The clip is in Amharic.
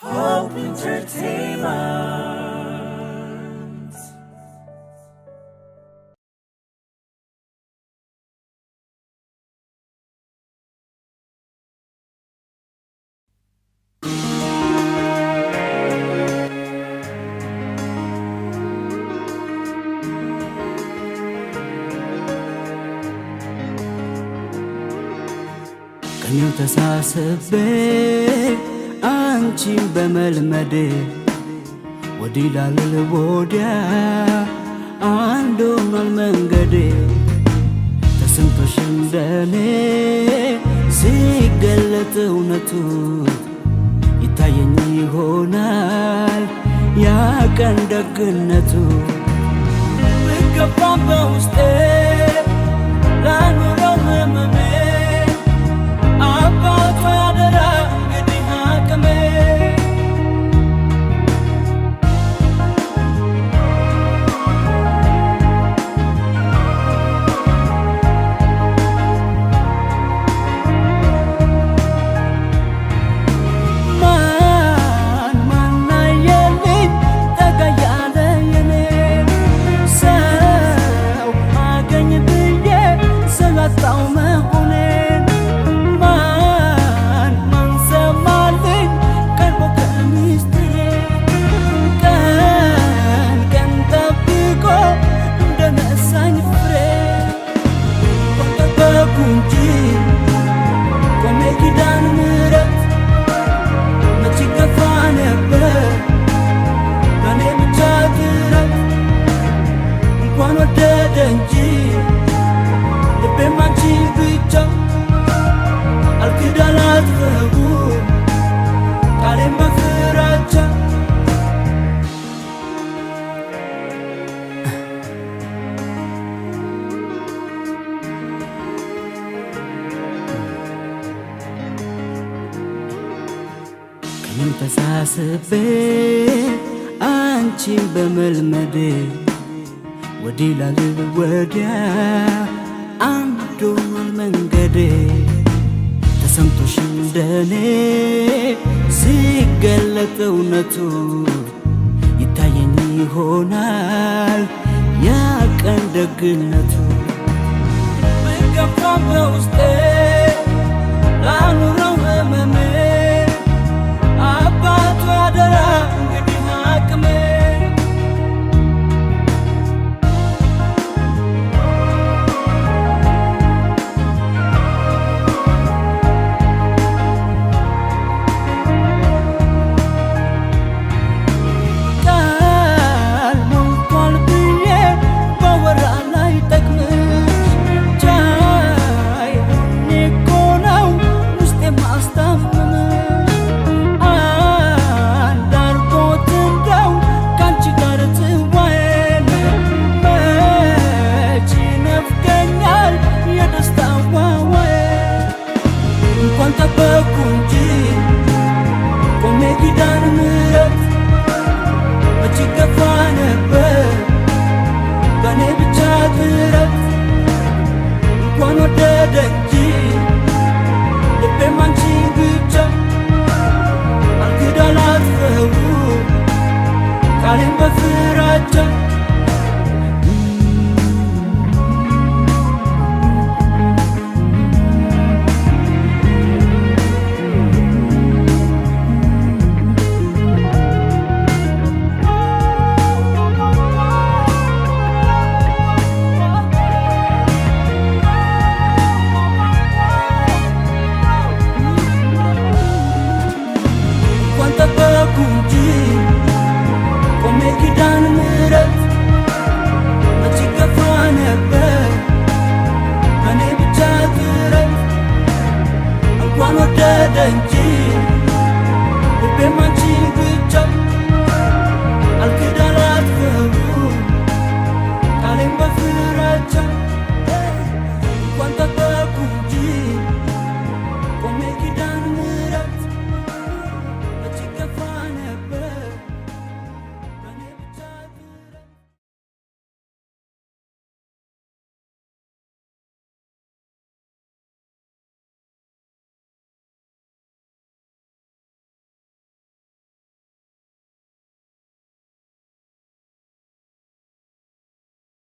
Hope Entertainment. ቀኙ ተሳስቤ አንቺን በመልመዴ ወዲህ ላልል ወዲያ አንድ ሆኗል መንገዴ። ተሰምቶሽ እንደኔ ሲገለጥ እውነቱ ይታየኝ ይሆናል ያ ቀን ደግነቱ። ብገባም በውስጤ ላኑረው ህመሜ አባቷ ያደራ እንግዲህ አቅሜ። ማን አየልኝ ጠጋ ያለ የኔ ሰው አገኝ ብዬ ስላጣው መሆኔን ማን ሰማልኝ ቀርቦ ከሚስጥሬ ቀን ጠብቆ እንደነሳኝ ፍሬ። ጠበቅኩ እንጂ ቆሜ ኪዳነ ምሕረት መች ገፋ ነበር በኔ ብቻ ጥረት። እንኳን ወደደ እንጂ ልቤም አንቺ ብቻ አልክዳን አትፈሩ ቃሌን በፍራቻ። ቀኙ ተሳስቤ አንቺን በመልመዴ ወዲህ ላልል ወዲያ አንድ ሆኗል መንገዴ። ተሰምቶሽ እንደኔ ሲገለጥ እውነቱ ይታየኝ ይሆናል ያ ቀን ደግነቱ። ብገባም በውስጤ ላኑረው ህመሜ አባቷ ያደራ እንግዲህ አቅሜ። ቃል ሞልቷል ብዬ ባወራ ላይ ጠቅምሽ ቻይ ሆኜ እኮ ነው ውስጤ ማስታመምሽ። አንድ አርጎት እንደው ካንቺ ጋር ትዋዬን መች ይነፍቀኛል የደስታ ዋዋዬ። እንኳን ጠበቅኩ እንጂ ቆሜ ኪዳነ ምሕረት መች ገፋ ነበር በኔ ብቻ ጥረት። እንኳን ወደደ እንጂ ልቤም አንቺ ብቻ አልክዳን አትፈሩ ቃሌን በፍራቻ። እንኳን ጠበቅኩ እንጂ ቆሜ ኪዳነ ምሕረት መች ገፋ ነበር በኔ ብቻ ጥረት። እንኳን ወደደ እንጂ ልቤም አንቺ ብቻ አልክዳን አትፈሩ ቃሌን በፍራቻ።